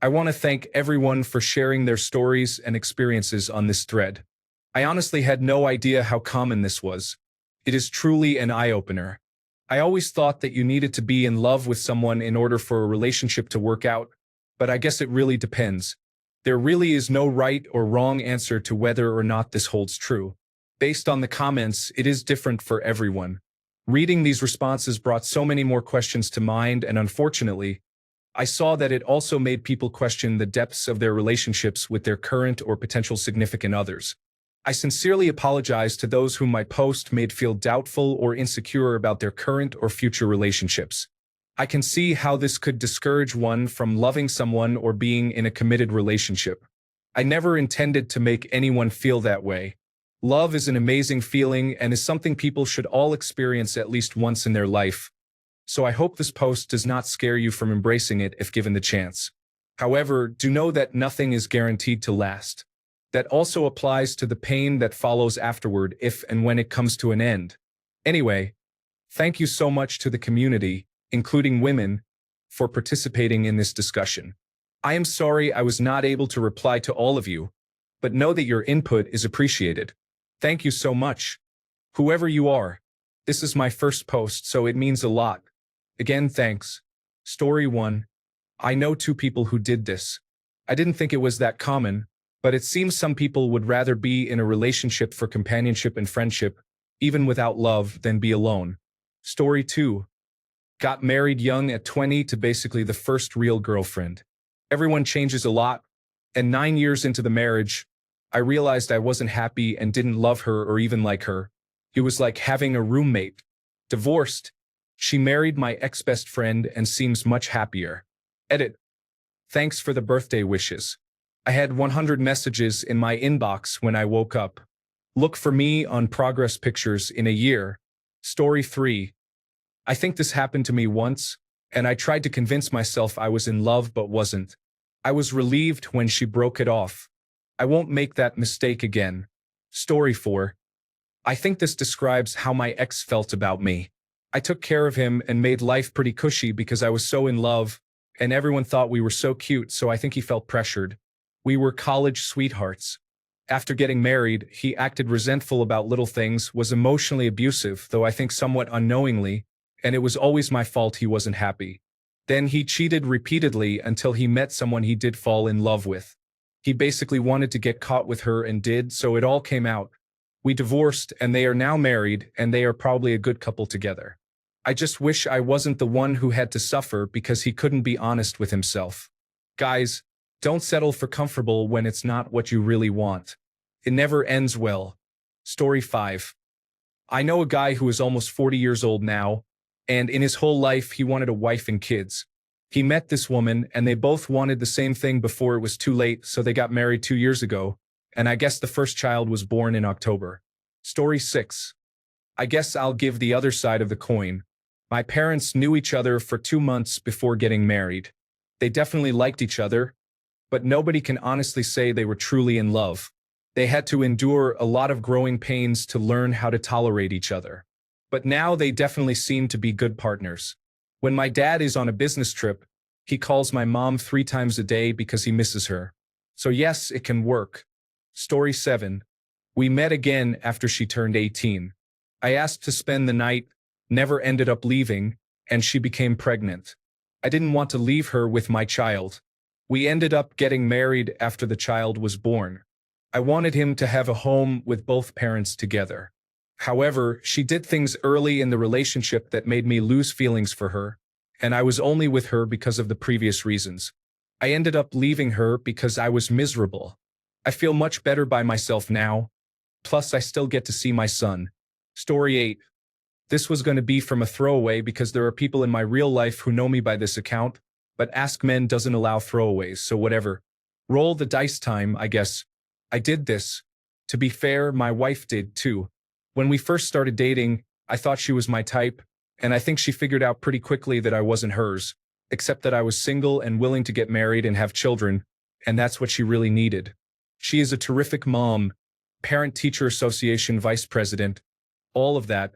I want to thank everyone for sharing their stories and experiences on this thread. I honestly had no idea how common this was. It is truly an eye-opener. I always thought that you needed to be in love with someone in order for a relationship to work out, but I guess it really depends. There really is no right or wrong answer to whether or not this holds true. Based on the comments, it is different for everyone. Reading these responses brought so many more questions to mind, and unfortunately, I saw that it also made people question the depths of their relationships with their current or potential significant others. I sincerely apologize to those whom my post made feel doubtful or insecure about their current or future relationships. I can see how this could discourage one from loving someone or being in a committed relationship. I never intended to make anyone feel that way. Love is an amazing feeling and is something people should all experience at least once in their life. So I hope this post does not scare you from embracing it if given the chance. However, do know that nothing is guaranteed to last. That also applies to the pain that follows afterward if and when it comes to an end. Anyway, thank you so much to the community, including women, for participating in this discussion. I am sorry I was not able to reply to all of you, but know that your input is appreciated. Thank you so much. Whoever you are, this is my first post, so it means a lot. Again, thanks. Story 1. I know 2 people who did this. I didn't think it was that common, but it seems some people would rather be in a relationship for companionship and friendship, even without love, than be alone. Story 2. Got married young at 20 to basically the first real girlfriend. Everyone changes a lot, and 9 years into the marriage, I realized I wasn't happy and didn't love her or even like her. It was like having a roommate. Divorced. She married my ex-best friend and seems much happier. Edit. Thanks for the birthday wishes. I had 100 messages in my inbox when I woke up. Look for me on progress pictures in a year. Story 3. I think this happened to me once, and I tried to convince myself I was in love but wasn't. I was relieved when she broke it off. I won't make that mistake again. Story 4. I think this describes how my ex felt about me. I took care of him and made life pretty cushy because I was so in love, and everyone thought we were so cute, so I think he felt pressured. We were college sweethearts. After getting married, he acted resentful about little things, was emotionally abusive, though I think somewhat unknowingly, and it was always my fault he wasn't happy. Then he cheated repeatedly until he met someone he did fall in love with. He basically wanted to get caught with her and did, so it all came out. We divorced, and they are now married, and they are probably a good couple together. I just wish I wasn't the one who had to suffer because he couldn't be honest with himself. Guys, don't settle for comfortable when it's not what you really want. It never ends well. Story 5. I know a guy who is almost 40 years old now, and in his whole life he wanted a wife and kids. He met this woman, and they both wanted the same thing before it was too late, so they got married 2 years ago, and I guess the first child was born in October. Story 6. I guess I'll give the other side of the coin. My parents knew each other for 2 months before getting married. They definitely liked each other, but nobody can honestly say they were truly in love. They had to endure a lot of growing pains to learn how to tolerate each other. But now they definitely seem to be good partners. When my dad is on a business trip, he calls my mom 3 times a day because he misses her. So yes, it can work. Story 7. We met again after she turned 18. I asked to spend the night, never ended up leaving, and she became pregnant. I didn't want to leave her with my child. We ended up getting married after the child was born. I wanted him to have a home with both parents together. However, she did things early in the relationship that made me lose feelings for her, and I was only with her because of the previous reasons. I ended up leaving her because I was miserable. I feel much better by myself now. Plus, I still get to see my son. Story 8. This was going to be from a throwaway because there are people in my real life who know me by this account, but Ask Men doesn't allow throwaways, so whatever. Roll the dice time, I guess. I did this. To be fair, my wife did too. When we first started dating, I thought she was my type, and I think she figured out pretty quickly that I wasn't hers, except that I was single and willing to get married and have children, and that's what she really needed. She is a terrific mom, Parent-Teacher Association vice president, all of that,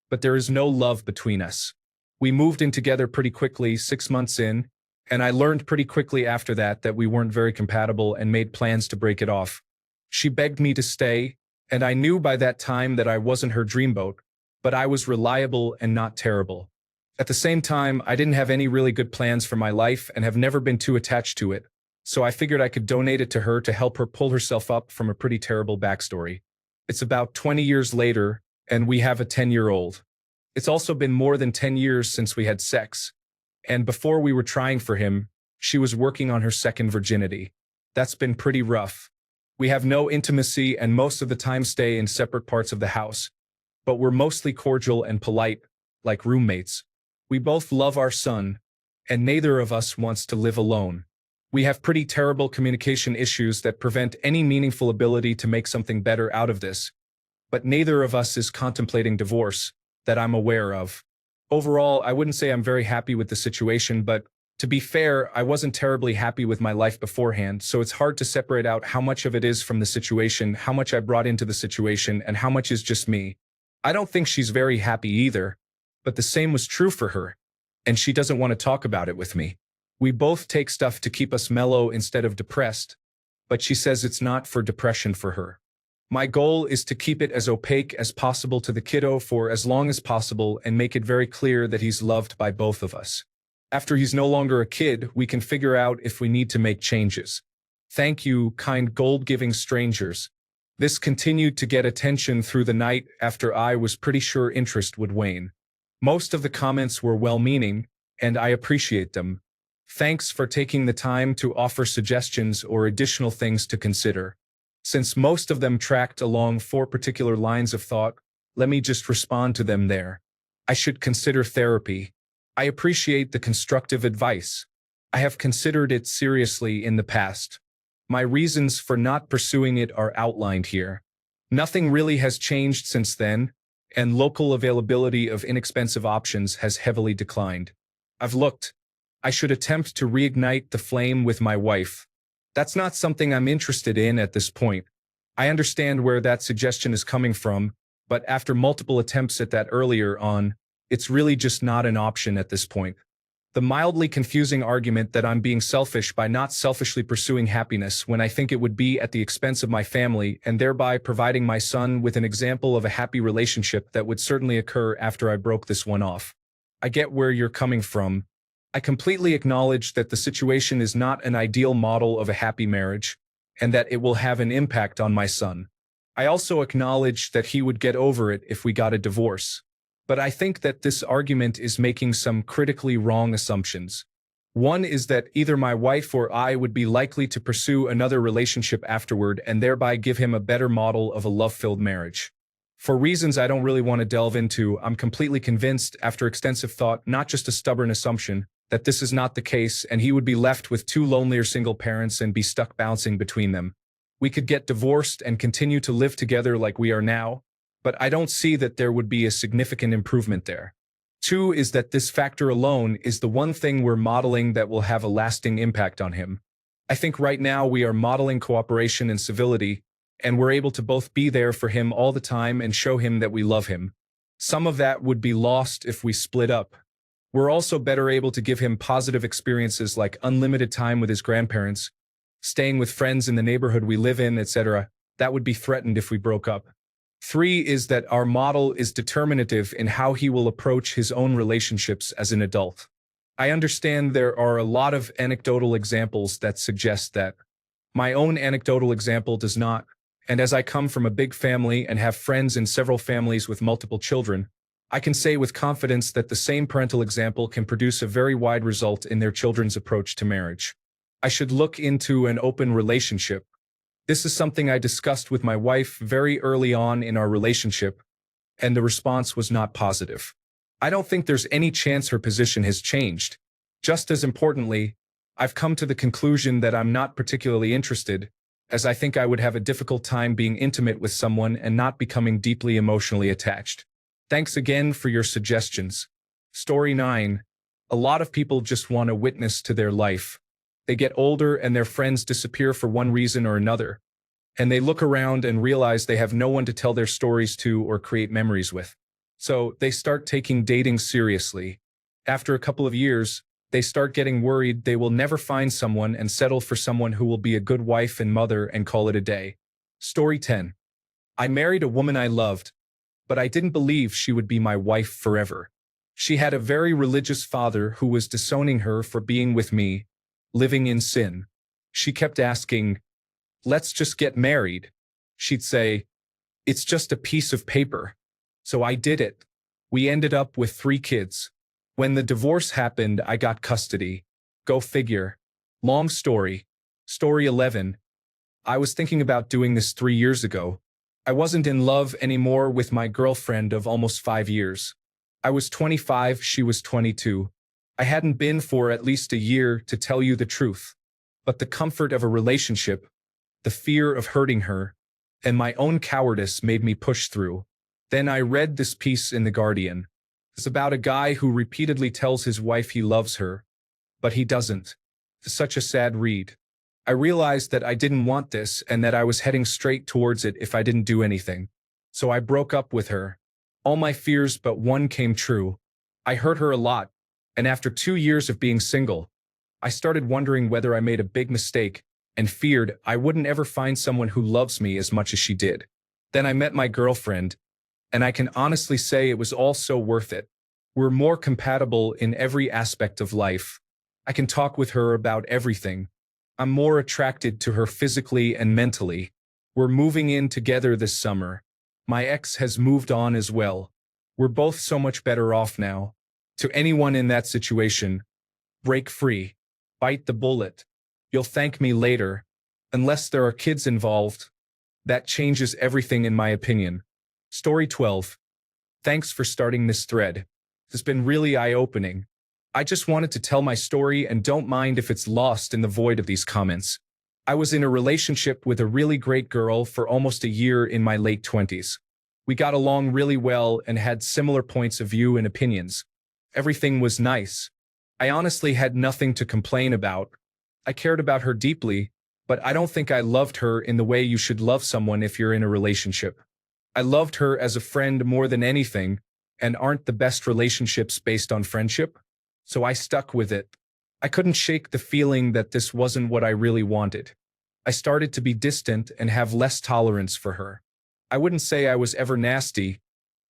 but there is no love between us. We moved in together pretty quickly, 6 months in, and I learned pretty quickly after that we weren't very compatible and made plans to break it off. She begged me to stay, and I knew by that time that I wasn't her dreamboat, but I was reliable and not terrible. At the same time, I didn't have any really good plans for my life and have never been too attached to it, so I figured I could donate it to her to help her pull herself up from a pretty terrible backstory. It's about 20 years later, and we have a 10-year-old. It's also been more than 10 years since we had sex. And before we were trying for him, she was working on her second virginity. That's been pretty rough. We have no intimacy and most of the time stay in separate parts of the house. But we're mostly cordial and polite, like roommates. We both love our son, and neither of us wants to live alone. We have pretty terrible communication issues that prevent any meaningful ability to make something better out of this. But neither of us is contemplating divorce, that I'm aware of. Overall, I wouldn't say I'm very happy with the situation, but to be fair, I wasn't terribly happy with my life beforehand, so it's hard to separate out how much of it is from the situation, how much I brought into the situation, and how much is just me. I don't think she's very happy either, but the same was true for her, and she doesn't want to talk about it with me. We both take stuff to keep us mellow instead of depressed, but she says it's not for depression for her. My goal is to keep it as opaque as possible to the kiddo for as long as possible and make it very clear that he's loved by both of us. After he's no longer a kid, we can figure out if we need to make changes. Thank you, kind gold-giving strangers. This continued to get attention through the night after I was pretty sure interest would wane. Most of the comments were well-meaning, and I appreciate them. Thanks for taking the time to offer suggestions or additional things to consider. Since most of them tracked along 4 particular lines of thought, let me just respond to them there. I should consider therapy. I appreciate the constructive advice. I have considered it seriously in the past. My reasons for not pursuing it are outlined here. Nothing really has changed since then, and local availability of inexpensive options has heavily declined. I've looked. I should attempt to reignite the flame with my wife. That's not something I'm interested in at this point. I understand where that suggestion is coming from, but after multiple attempts at that earlier on, it's really just not an option at this point. The mildly confusing argument that I'm being selfish by not selfishly pursuing happiness when I think it would be at the expense of my family and thereby providing my son with an example of a happy relationship that would certainly occur after I broke this one off. I get where you're coming from. I completely acknowledge that the situation is not an ideal model of a happy marriage, and that it will have an impact on my son. I also acknowledge that he would get over it if we got a divorce. But I think that this argument is making some critically wrong assumptions. One is that either my wife or I would be likely to pursue another relationship afterward and thereby give him a better model of a love-filled marriage. For reasons I don't really want to delve into, I'm completely convinced, after extensive thought, not just a stubborn assumption, that this is not the case and he would be left with 2 lonelier single parents and be stuck bouncing between them. We could get divorced and continue to live together like we are now, but I don't see that there would be a significant improvement there. 2 is that this factor alone is the one thing we're modeling that will have a lasting impact on him. I think right now we are modeling cooperation and civility, and we're able to both be there for him all the time and show him that we love him. Some of that would be lost if we split up. We're also better able to give him positive experiences like unlimited time with his grandparents, staying with friends in the neighborhood we live in, etc. That would be threatened if we broke up. 3 is that our model is determinative in how he will approach his own relationships as an adult. I understand there are a lot of anecdotal examples that suggest that. My own anecdotal example does not, and as I come from a big family and have friends in several families with multiple children, I can say with confidence that the same parental example can produce a very wide result in their children's approach to marriage. I should look into an open relationship. This is something I discussed with my wife very early on in our relationship, and the response was not positive. I don't think there's any chance her position has changed. Just as importantly, I've come to the conclusion that I'm not particularly interested, as I think I would have a difficult time being intimate with someone and not becoming deeply emotionally attached. Thanks again for your suggestions. Story 9. A lot of people just want a witness to their life. They get older and their friends disappear for one reason or another, and they look around and realize they have no one to tell their stories to or create memories with. So they start taking dating seriously. After a couple of years, They start getting worried they will never find someone and settle for someone who will be a good wife and mother and call it a day. Story 10. I married a woman I loved, but I didn't believe she would be my wife forever. She had a very religious father who was disowning her for being with me, living in sin. She kept asking, "Let's just get married." She'd say, "It's just a piece of paper." So I did it. We ended up with 3 kids. When the divorce happened, I got custody. Go figure. Long story. Story 11. I was thinking about doing this 3 years ago. I wasn't in love anymore with my girlfriend of almost 5 years. I was 25, she was 22. I hadn't been for at least a year, to tell you the truth. But the comfort of a relationship, the fear of hurting her, and my own cowardice made me push through. Then I read this piece in The Guardian. It's about a guy who repeatedly tells his wife he loves her, but he doesn't. It's such a sad read. I realized that I didn't want this and that I was heading straight towards it if I didn't do anything. So I broke up with her. All my fears but one came true. I hurt her a lot, and after 2 years of being single, I started wondering whether I made a big mistake and feared I wouldn't ever find someone who loves me as much as she did. Then I met my girlfriend, and I can honestly say it was all so worth it. We're more compatible in every aspect of life. I can talk with her about everything. I'm more attracted to her physically and mentally. We're moving in together this summer. My ex has moved on as well. We're both so much better off now. To anyone in that situation, break free. Bite the bullet. You'll thank me later. Unless there are kids involved. That changes everything in my opinion. Story 12. Thanks for starting this thread. It's been really eye-opening. I just wanted to tell my story and don't mind if it's lost in the void of these comments. I was in a relationship with a really great girl for almost a year in my late 20s. We got along really well and had similar points of view and opinions. Everything was nice. I honestly had nothing to complain about. I cared about her deeply, but I don't think I loved her in the way you should love someone if you're in a relationship. I loved her as a friend more than anything, and aren't the best relationships based on friendship? So I stuck with it. I couldn't shake the feeling that this wasn't what I really wanted. I started to be distant and have less tolerance for her. I wouldn't say I was ever nasty,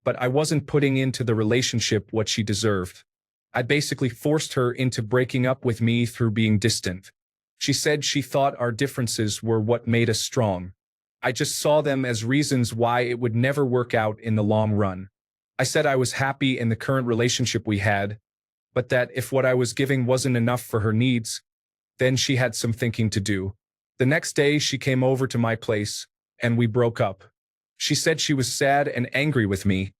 but I wasn't putting into the relationship what she deserved. I basically forced her into breaking up with me through being distant. She said she thought our differences were what made us strong. I just saw them as reasons why it would never work out in the long run. I said I was happy in the current relationship we had, but that if what I was giving wasn't enough for her needs, then she had some thinking to do. The next day she came over to my place, and we broke up. She said she was sad and angry with me,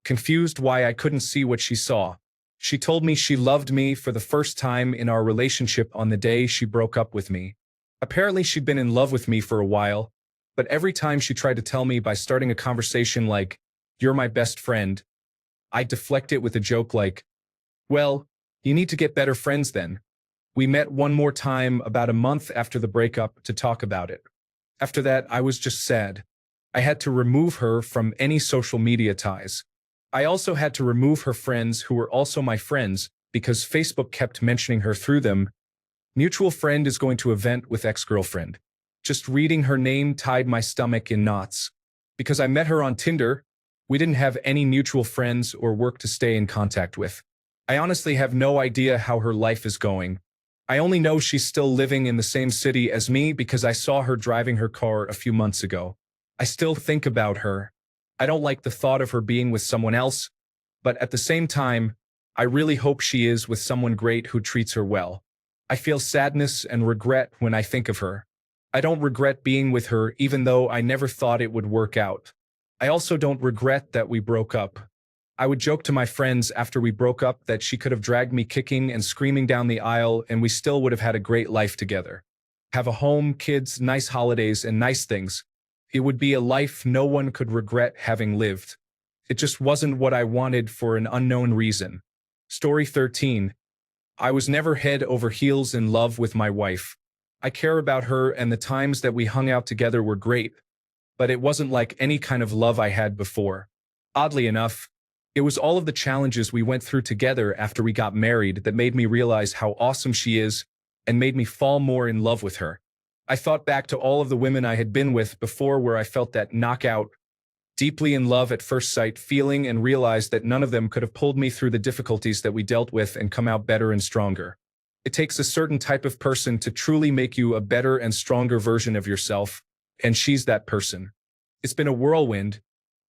confused why I couldn't see what she saw. She told me she loved me for the first time in our relationship on the day she broke up with me. Apparently she'd been in love with me for a while, but every time she tried to tell me by starting a conversation like, "You're my best friend," I deflect it with a joke like, "Well, you need to get better friends then." We met one more time about a month after the breakup to talk about it. After that, I was just sad. I had to remove her from any social media ties. I also had to remove her friends who were also my friends because Facebook kept mentioning her through them. Mutual friend is going to event with ex-girlfriend. Just reading her name tied my stomach in knots. Because I met her on Tinder, we didn't have any mutual friends or work to stay in contact with. I honestly have no idea how her life is going. I only know she's still living in the same city as me because I saw her driving her car a few months ago. I still think about her. I don't like the thought of her being with someone else, but at the same time, I really hope she is with someone great who treats her well. I feel sadness and regret when I think of her. I don't regret being with her even though I never thought it would work out. I also don't regret that we broke up. I would joke to my friends after we broke up that she could have dragged me kicking and screaming down the aisle and we still would have had a great life together. Have a home, kids, nice holidays, and nice things. It would be a life no one could regret having lived. It just wasn't what I wanted for an unknown reason. Story 13. I was never head over heels in love with my wife. I care about her and the times that we hung out together were great, but it wasn't like any kind of love I had before. Oddly enough, It was all of the challenges we went through together after we got married that made me realize how awesome she is and made me fall more in love with her. I thought back to all of the women I had been with before where I felt that knockout, deeply in love at first sight feeling and realized that none of them could have pulled me through the difficulties that we dealt with and come out better and stronger. It takes a certain type of person to truly make you a better and stronger version of yourself, and she's that person. It's been a whirlwind,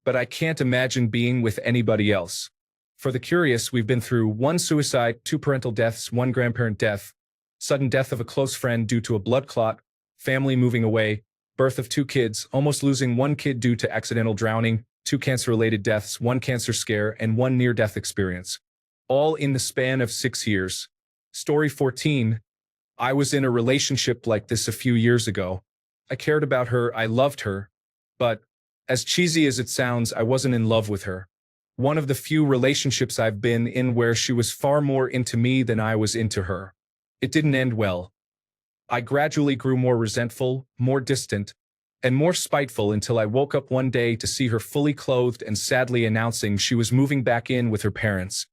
but I can't imagine being with anybody else. For the curious, we've been through 1 suicide, 2 parental deaths, 1 grandparent death, sudden death of a close friend due to a blood clot, family moving away, birth of 2 kids, almost losing 1 kid due to accidental drowning, 2 cancer-related deaths, 1 cancer scare, and 1 near-death experience. All in the span of 6 years. Story 14. I was in a relationship like this a few years ago. I cared about her, I loved her, but, as cheesy as it sounds, I wasn't in love with her. One of the few relationships I've been in where she was far more into me than I was into her. It didn't end well. I gradually grew more resentful, more distant, and more spiteful until I woke up one day to see her fully clothed and sadly announcing she was moving back in with her parents.